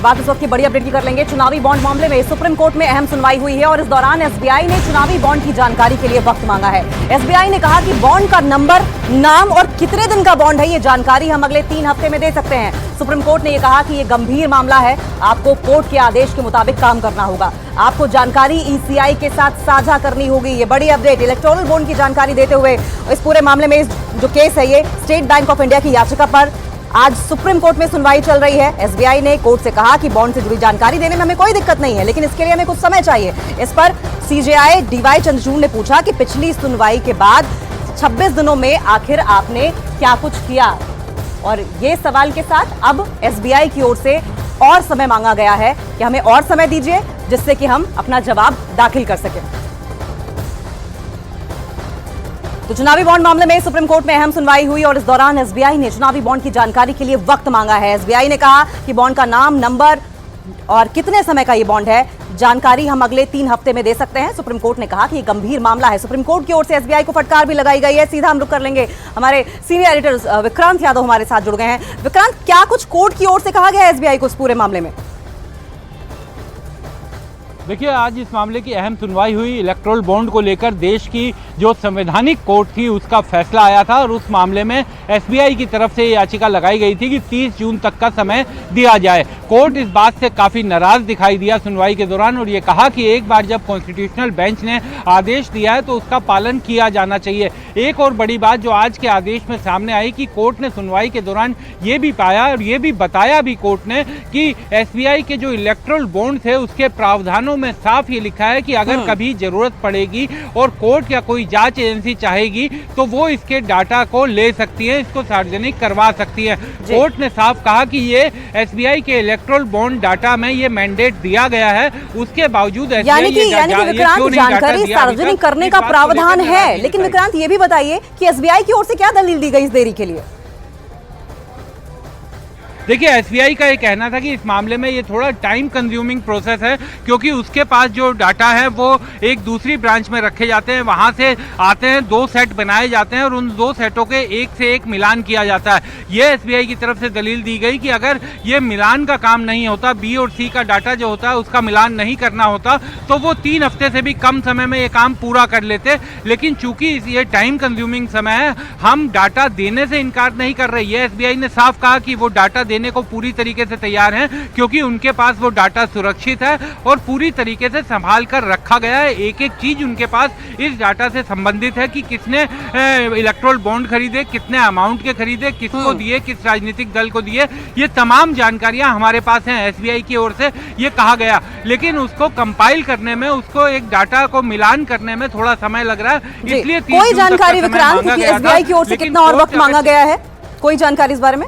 बात इस वक्त की बड़ी अपडेट की कर लेंगे। चुनावी बॉन्ड मामले में सुप्रीम कोर्ट में अहम सुनवाई हुई है और इस दौरान एसबीआई ने चुनावी बॉन्ड की जानकारी के लिए वक्त मांगा है। एसबीआई ने कहा कि बॉन्ड का नंबर, नाम और कितने दिन का बॉन्ड है, ये जानकारी हम अगले 3 हफ्ते में दे सकते हैं। सुप्रीम कोर्ट ने यह कहा कि यह गंभीर मामला है, आपको कोर्ट के आदेश के मुताबिक काम करना होगा, आपको जानकारी ईसीआई के साथ साझा करनी होगी। ये बड़ी अपडेट इलेक्टोरल बॉन्ड की जानकारी देते हुए इस पूरे मामले में जो केस है, ये स्टेट बैंक ऑफ इंडिया की याचिका पर आज सुप्रीम कोर्ट में सुनवाई चल रही है। एसबीआई ने कोर्ट से कहा कि बॉन्ड से जुड़ी जानकारी देने में हमें कोई दिक्कत नहीं है, लेकिन इसके लिए हमें कुछ समय चाहिए। इस पर सीजेआई डीवाई चंद्रचूड़ ने पूछा कि पिछली सुनवाई के बाद 26 दिनों में आखिर आपने क्या कुछ किया, और ये सवाल के साथ अब एसबीआई की ओर से और समय मांगा गया है कि हमें और समय दीजिए जिससे कि हम अपना जवाब दाखिल कर सकें। तो चुनावी बॉन्ड मामले में सुप्रीम कोर्ट में अहम सुनवाई हुई और इस दौरान एसबीआई ने चुनावी बॉन्ड की जानकारी के लिए वक्त मांगा है। एसबीआई ने कहा कि बॉन्ड का नाम, नंबर और कितने समय का ये बॉन्ड है, जानकारी हम अगले 3 हफ्ते में दे सकते हैं। सुप्रीम कोर्ट ने कहा कि ये गंभीर मामला है। सुप्रीम कोर्ट की ओर से एसबीआई को फटकार भी लगाई गई है। सीधा हम रुक कर लेंगे, हमारे सीनियर एडिटर विक्रांत यादव हमारे साथ जुड़ गए हैं। विक्रांत, क्या कुछ कोर्ट की ओर से कहा गया है एसबीआई को इस पूरे मामले में? देखिए, आज इस मामले की अहम सुनवाई हुई। इलेक्टोरल बॉन्ड को लेकर देश की जो संवैधानिक कोर्ट थी उसका फैसला आया था और उस मामले में एसबीआई की तरफ से याचिका लगाई गई थी कि 30 जून तक का समय दिया जाए। कोर्ट इस बात से काफ़ी नाराज दिखाई दिया सुनवाई के दौरान और ये कहा कि एक बार जब कॉन्स्टिट्यूशनल बेंच ने आदेश दिया है तो उसका पालन किया जाना चाहिए। एक और बड़ी बात जो आज के आदेश में सामने आई कि कोर्ट ने सुनवाई के दौरान ये भी पाया और ये भी बताया भी कोर्ट ने कि एसबीआई के जो इलेक्टोरल बॉन्ड थे उसके प्रावधानों में साफ ये लिखा है कि अगर कभी जरूरत पड़ेगी और कोर्ट या कोई जांच एजेंसी चाहेगी तो वो इसके डाटा को ले सकती है, इसको सार्वजनिक करवा सकती है। कोर्ट ने साफ कहा कि ये एसबीआई के इलेक्टोरल बॉन्ड डाटा में ये मैंडेट दिया गया है, उसके बावजूद यानी कि विक्रांत, जानकारी सार्वजनिक करने का प्रावधान है, लेकिन विक्रांत ये भी बताइए कि एसबीआई की ओर से क्या दलील दी गई इस देरी के लिए? देखिए, एसबीआई का ये कहना था कि इस मामले में ये थोड़ा टाइम कंज्यूमिंग प्रोसेस है क्योंकि उसके पास जो डाटा है वो एक दूसरी ब्रांच में रखे जाते हैं, वहाँ से आते हैं, 2 सेट बनाए जाते हैं और उन 2 सेटों के एक से एक मिलान किया जाता है। ये एसबीआई की तरफ से दलील दी गई कि अगर ये मिलान का काम नहीं होता, बी और सी का डाटा जो होता है उसका मिलान नहीं करना होता, तो वो 3 हफ्ते से भी कम समय में ये काम पूरा कर लेते। लेकिन चूंकि ये टाइम कंज्यूमिंग समय है, हम डाटा देने से इनकार नहीं कर रहे। ये एसबीआई ने साफ कहा कि वो डाटा देने को पूरी तरीके से तैयार हैं क्योंकि उनके पास वो डाटा सुरक्षित है और पूरी तरीके से संभाल कर रखा गया है। एक एक चीज उनके पास इस डाटा से संबंधित है कि किसने इलेक्टोरल बॉन्ड खरीदे, कितने अमाउंट के खरीदे, किसको दिए, किस राजनीतिक दल को दिए, ये तमाम जानकारियां हमारे पास हैं एसबीआई की ओर से, ये कहा गया। लेकिन उसको कंपाइल करने में, उसको एक डाटा को मिलान करने में थोड़ा समय लग रहा है। इसलिए कोई जानकारी विक्रांत कि एसबीआई की ओर से कितना और वक्त मांगा गया है, कोई जानकारी इस बारे में?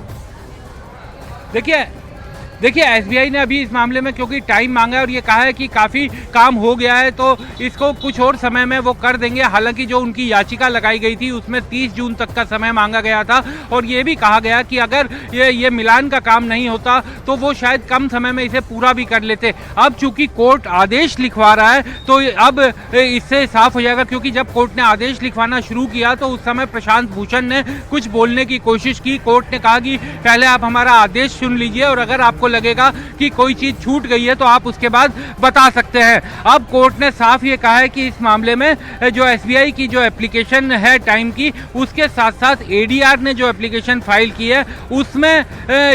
देखिए, एसबीआई ने अभी इस मामले में क्योंकि टाइम मांगा है और ये कहा है कि काफ़ी काम हो गया है तो इसको कुछ और समय में वो कर देंगे। हालांकि जो उनकी याचिका लगाई गई थी उसमें 30 जून तक का समय मांगा गया था और ये भी कहा गया कि अगर ये मिलान का काम नहीं होता तो वो शायद कम समय में इसे पूरा भी कर लेते। अब चूंकि कोर्ट आदेश लिखवा रहा है तो अब इससे साफ हो जाएगा, क्योंकि जब कोर्ट ने आदेश लिखवाना शुरू किया तो उस समय प्रशांत भूषण ने कुछ बोलने की कोशिश की। कोर्ट ने कहा कि पहले आप हमारा आदेश सुन लीजिए और अगर आपको लगेगा कि कोई चीज छूट गई है तो आप उसके बाद बता सकते हैं। अब कोर्ट ने साफ ये कहा है कि इस मामले में जो एसबीआई की जो एप्लीकेशन है टाइम की, उसके साथ साथ एडीआर ने जो एप्लीकेशन फाइल की है उसमें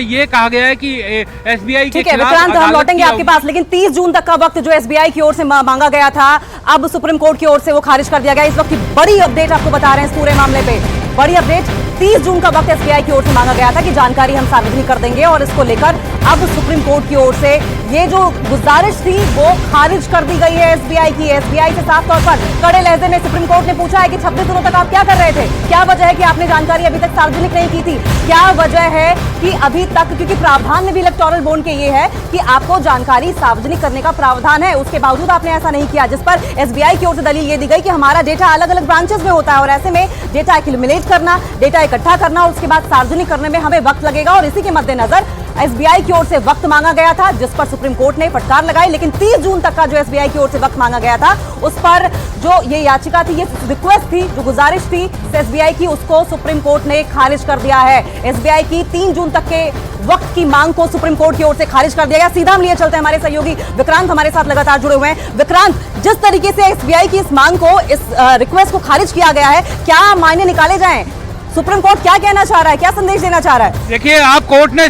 ये कहा गया है कि एसबीआई के खिलाफ विक्रांत, हम लौटेंगे आपके पास, लेकिन 30 जून तक का वक्त जो एसबीआई की ओर से मांगा गया था, अब सुप्रीम कोर्ट की ओर से वो खारिज कर दिया गया। इस वक्त की बड़ी अपडेट आपको बता रहे हैं इस पूरे मामले पे, बड़ी अपडेट। 30 जून का वक्त एसबीआई की ओर से मांगा गया था कि जानकारी हम सार्वजनिक कर देंगे और इसको लेकर अब सुप्रीम कोर्ट की ओर से ये जो गुजारिश थी वो खारिज कर दी गई है एसबीआई की। एसबीआई से साफ तौर पर कड़े लहजे में सुप्रीम कोर्ट ने पूछा है कि 26 दिनों तक आप क्या कर रहे थे, क्या वजह है कि आपने जानकारी अभी तक सार्वजनिक नहीं की थी, क्या वजह है कि अभी तक, क्योंकि प्रावधान में भी इलेक्टोरल बॉन्ड के ये है कि आपको जानकारी सार्वजनिक करने का प्रावधान है, उसके बावजूद आपने ऐसा नहीं किया, जिस पर एसबीआई की ओर से दलील ये दी गई कि हमारा डेटा अलग अलग ब्रांचेस में होता है और ऐसे में डेटा एक्यूमुलेट करना, डेटा इकट्ठा करना और उसके बाद सार्वजनिक करने में हमें वक्त लगेगा और इसी के मद्देनजर एसबीआई की ओर से वक्त मांगा गया था, जिस पर सुप्रीम कोर्ट ने फटकार लगाई। लेकिन 30 जून तक का जो एसबीआई की ओर से वक्त मांगा गया था, उस पर जो ये याचिका थी, ये रिक्वेस्ट थी, जो गुजारिश थी एसबीआई की, उसको सुप्रीम कोर्ट ने खारिज कर दिया है। एसबीआई की 3 जून तक के वक्त की मांग को सुप्रीम कोर्ट की ओर से खारिज कर दिया गया। सीधा हम लिए चलते हैं, हमारे सहयोगी विक्रांत हमारे साथ लगातार जुड़े हुए हैं। विक्रांत, जिस तरीके से एसबीआई की इस मांग को, इस रिक्वेस्ट को खारिज किया गया है, क्या मायने निकाले जाएं? सुप्रीम कोर्ट क्या कहना चाह रहा है, क्या संदेश देना चाह रहा है? देखिए, आप कोर्ट ने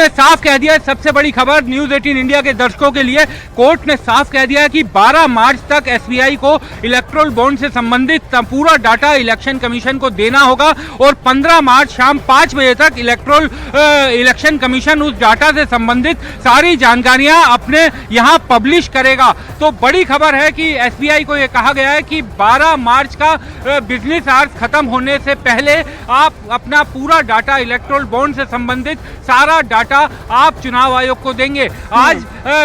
साफ कह दिया है। सबसे बड़ी खबर न्यूज 18 इंडिया के दर्शकों के लिए, कोर्ट ने साफ कह दिया है कि 12 मार्च तक एसबीआई को इलेक्टोरल बॉन्ड से संबंधित पूरा डाटा इलेक्शन कमीशन को देना होगा और 15 मार्च शाम 5 बजे तक इलेक्शन कमीशन उस डाटा से संबंधित सारी जानकारियां अपने यहां पब्लिश करेगा। तो बड़ी खबर है कि एसबीआई को यह कहा गया है कि 12 मार्च का बिजनेस आवर्स खत्म होने से पहले आप अपना पूरा डाटा, इलेक्टोरल बॉन्ड से संबंधित सारा डाटा आप चुनाव आयोग को देंगे। आज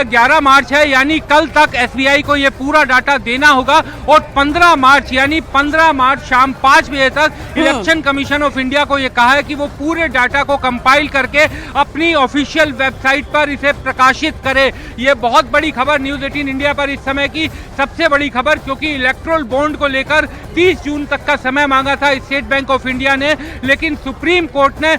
11 मार्च है, यानी कल तक एसबीआई को यह पूरा डाटा देना होगा और 15 मार्च यानी 15 मार्च शाम 5 बजे तक इलेक्शन कमीशन ऑफ इंडिया को यह कहा है कि वो पूरे डाटा को कंपाइल करके अपनी ऑफिशियल वेबसाइट पर इसे प्रकाशित करे। यह बहुत बड़ी खबर न्यूज 18 इंडिया पर इस समय की सबसे बड़ी खबर, क्योंकि इलेक्टोरल बॉन्ड को लेकर 30 जून तक का समय मांगा था स्टेट बैंक ऑफ इंडिया ने, लेकिन सुप्रीम कोर्ट ने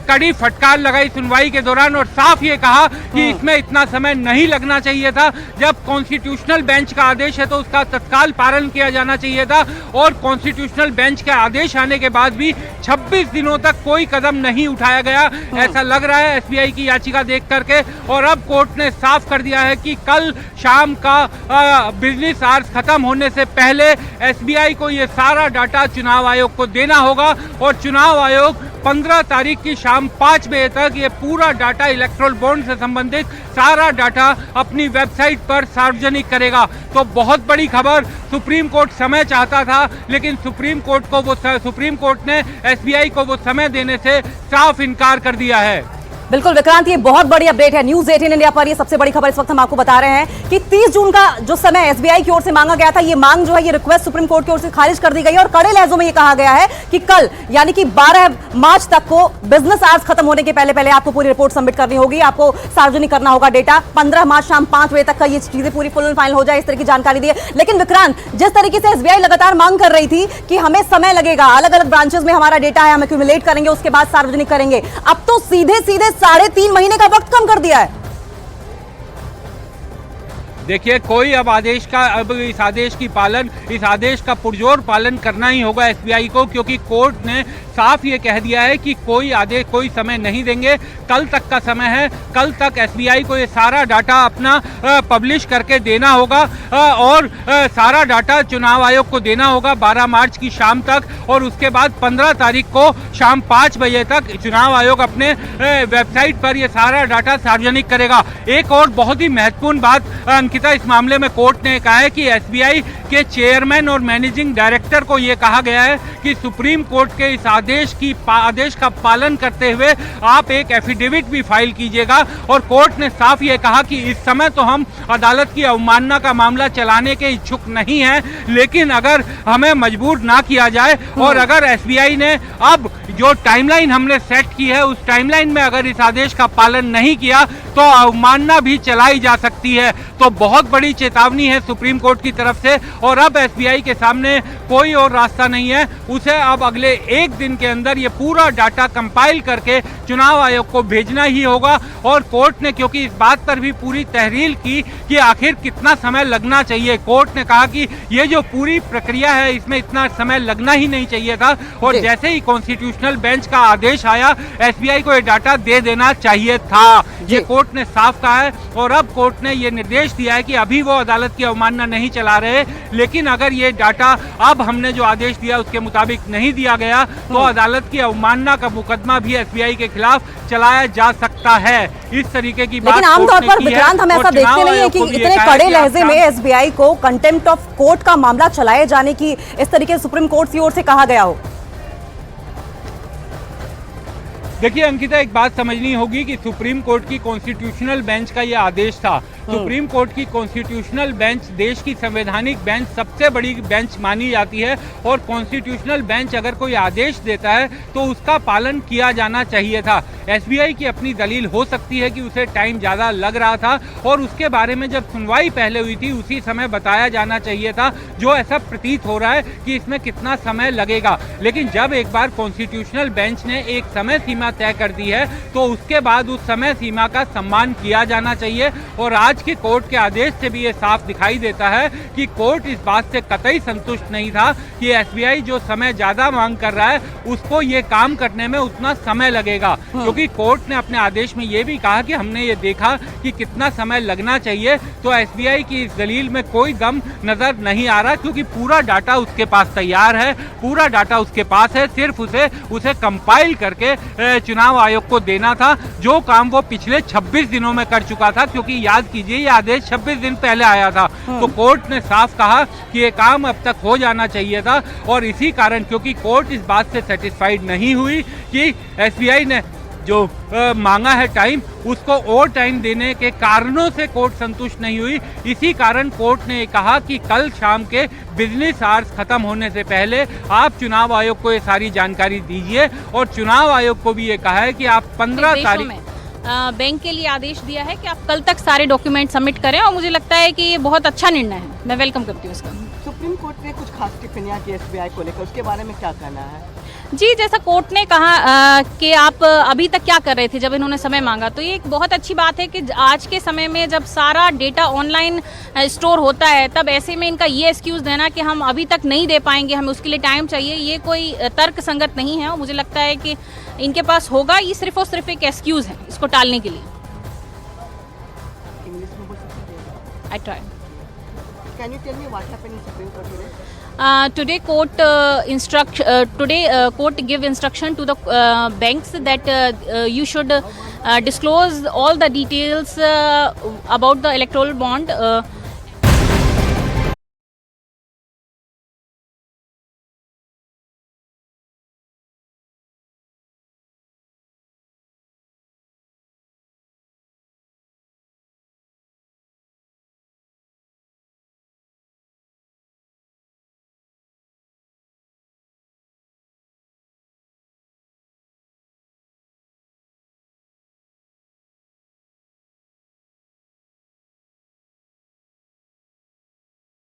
कड़ी फटकार लगाई सुनवाई के दौरान और साफ ये कहा कि इसमें इतना समय नहीं लगना चाहिए था। जब कॉन्स्टिट्यूशनल बेंच का आदेश है तो उसका तत्काल पालन किया जाना चाहिए था और कॉन्स्टिट्यूशनल बेंच का आदेश आने के बाद भी 26 दिनों तक कोई कदम नहीं उठाया गया, ऐसा लग रहा है एसबीआई की याचिका देख करके। और अब कोर्ट ने साफ कर दिया है कि कल शाम का बिजनेस आवर्स खत्म होने से पहले एसबीआई को यह सारा डाटा चुनाव आयोग को देना होगा और चुनाव आयोग 15 तारीख की शाम 5 बजे तक ये पूरा डाटा, इलेक्टोरल बॉन्ड से संबंधित सारा डाटा अपनी वेबसाइट पर सार्वजनिक करेगा। तो बहुत बड़ी खबर, सुप्रीम कोर्ट समय चाहता था, लेकिन सुप्रीम कोर्ट ने एसबीआई को वो समय देने से साफ इनकार कर दिया है। बिल्कुल विक्रांत, ये बहुत बड़ी अपडेट है न्यूज 18 इंडिया पर। ये सबसे बड़ी खबर इस वक्त हम आपको बता रहे हैं कि 30 जून का जो समय एसबीआई की ओर से मांगा गया था, ये मांग जो है, ये रिक्वेस्ट सुप्रीम कोर्ट की ओर से खारिज कर दी गई है और कड़े लहजों में ये कहा गया है कि कल यानी कि 12 मार्च तक को बिजनेस आवर्स खत्म होने के पहले आपको पूरी रिपोर्ट सबमिट करनी होगी, आपको सार्वजनिक करना होगा डेटा। 15 मार्च शाम 5 बजे तक का ये चीजें पूरी फुल एंड फाइनल हो जाए, इस तरह की जानकारी दी है। लेकिन विक्रांत, जिस तरीके से एसबीआई लगातार मांग कर रही थी कि हमें समय लगेगा, अलग अलग ब्रांचेस में हमारा डेटा है, हम एक्यूमुलेट करेंगे, उसके बाद सार्वजनिक करेंगे, अब तो सीधे 3.5 महीने का वक्त कम कर दिया है। देखिए, कोई अब इस आदेश का पुरजोर पालन करना ही होगा एसबीआई को, क्योंकि कोर्ट ने साफ ये कह दिया है कि कोई समय नहीं देंगे। कल तक का समय है, कल तक एसबीआई को ये सारा डाटा अपना पब्लिश करके देना होगा और सारा डाटा चुनाव आयोग को देना होगा 12 मार्च की शाम तक और उसके बाद 15 तारीख को शाम 5 बजे तक चुनाव आयोग अपने वेबसाइट पर ये सारा डाटा सार्वजनिक करेगा। एक और बहुत ही महत्वपूर्ण बात अंकिता, इस मामले में कोर्ट ने कहा है कि एसबीआई के चेयरमैन और मैनेजिंग डायरेक्टर को यह कहा गया है कि सुप्रीम कोर्ट के इस आदेश का पालन करते हुए आप एक एफिडेविट भी फाइल कीजिएगा। और कोर्ट ने साफ ये कहा कि इस समय तो हम अदालत की अवमानना का मामला चलाने के इच्छुक नहीं हैं, लेकिन अगर हमें मजबूर ना किया जाए और अगर एसबीआई ने अब जो टाइमलाइन हमने सेट की है उस टाइमलाइन में अगर इस आदेश का पालन नहीं किया तो अवमानना भी चलाई जा सकती है। तो बहुत बड़ी चेतावनी है सुप्रीम कोर्ट की तरफ से और अब एसबीआई के सामने कोई और रास्ता नहीं है, उसे अब अगले 1 दिन के अंदर ये पूरा डाटा कंपाइल करके चुनाव आयोग को भेजना ही होगा। और कोर्ट ने क्योंकि इस बात पर भी पूरी तहरीर की कि आखिर कितना समय लगना चाहिए, कोर्ट ने कहा कि ये जो पूरी प्रक्रिया है इसमें इतना समय लगना ही नहीं चाहिए था और जैसे ही कॉन्स्टिट्यूशनल बेंच का आदेश आया एसबीआई को ये डाटा दे देना चाहिए था, ये कोर्ट ने साफ कहा है। और अब कोर्ट ने ये निर्देश दिया है कि अभी वो अदालत की अवमानना नहीं चला रहे, लेकिन अगर ये डाटा अब हमने जो आदेश दिया उसके मुताबिक नहीं दिया गया तो अदालत की अवमानना का मुकदमा भी एसबीआई के खिलाफ चलाया जा सकता है। इस तरीके की बात लेकिन आमतौर पर विक्रांत हम ऐसा देखते नहीं है कि इतने कड़े लहजे में एसबीआई को कंटेम्प्ट ऑफ कोर्ट का मामला चलाए जाने की इस तरीके से सुप्रीम कोर्ट की ओर से कहा गया हो। देखिए अंकिता, एक बात समझनी होगी कि सुप्रीम कोर्ट की कॉन्स्टिट्यूशनल बेंच का यह आदेश था, सुप्रीम कोर्ट की कॉन्स्टिट्यूशनल बेंच देश की संवैधानिक बेंच सबसे बड़ी बेंच मानी जाती है और कॉन्स्टिट्यूशनल बेंच अगर कोई आदेश देता है तो उसका पालन किया जाना चाहिए था। एसबीआई की अपनी दलील हो सकती है कि उसे टाइम ज़्यादा लग रहा था और उसके बारे में जब सुनवाई पहले हुई थी उसी समय बताया जाना चाहिए था, जो ऐसा प्रतीत हो रहा है कि इसमें कितना समय लगेगा। लेकिन जब एक बार कॉन्स्टिट्यूशनल बेंच ने एक समय सीमा तय कर दी है तो उसके बाद उस समय सीमा का सम्मान किया जाना चाहिए। और आज के कोर्ट के आदेश से भी ये साफ दिखाई देता है कि कोर्ट इस बात से कतई संतुष्ट नहीं था कि एसबीआई जो समय ज़्यादा मांग कर रहा है उसको ये काम करने में उतना समय लगेगा, क्योंकि कोर्ट ने अपने आदेश में ये भी कहा कि हमने ये देखा कि कितना समय लगना चाहिए। तो एसबीआई की इस दलील में कोई दम नजर नहीं आ रहा, क्योंकि पूरा डाटा उसके पास तैयार है, पूरा डाटा उसके पास है, सिर्फ उसे कंपाइल करके चुनाव आयोग को देना था, जो काम वो पिछले 26 दिनों में कर चुका था। क्योंकि याद कीजिए ये आदेश 26 दिन पहले आया था, तो कोर्ट ने साफ कहा कि ये काम अब तक हो जाना चाहिए था। और इसी कारण क्योंकि कोर्ट इस बात से सेटिस्फाइड नहीं हुई कि एसबीआई ने जो मांगा है टाइम, उसको और टाइम देने के कारणों से कोर्ट संतुष्ट नहीं हुई। इसी कारण कोर्ट ने कहा कि कल शाम के बिजनेस आवर्स खत्म होने से पहले आप चुनाव आयोग को ये सारी जानकारी दीजिए। और चुनाव आयोग को भी ये कहा है कि आप 15 तारीख बैंक के लिए आदेश दिया है कि आप कल तक सारे डॉक्यूमेंट सबमिट करें, और मुझे लगता है कि ये बहुत अच्छा निर्णय है, मैं वेलकम करती हूँ इसका। सुप्रीम कोर्ट ने कुछ खास टिप्पणियां की एसबीआई को लेकर, उसके बारे में क्या कहना है? जी, जैसा कोर्ट ने कहा कि आप अभी तक क्या कर रहे थे जब इन्होंने समय मांगा, तो ये एक बहुत अच्छी बात है कि आज के समय में जब सारा डेटा ऑनलाइन स्टोर होता है, तब ऐसे में इनका ये एक्सक्यूज़ देना कि हम अभी तक नहीं दे पाएंगे, हमें उसके लिए टाइम चाहिए, ये कोई तर्क संगत नहीं है। और मुझे लगता है कि इनके पास होगा, ये सिर्फ और सिर्फ एक एक्सक्यूज़ है इसको टालने के लिए। इंग्लिश में बोल सकते हैं? I try. Can you tell me what happened in Supreme Court today? Today court give instruction to the banks that you should disclose all the details about the electoral bond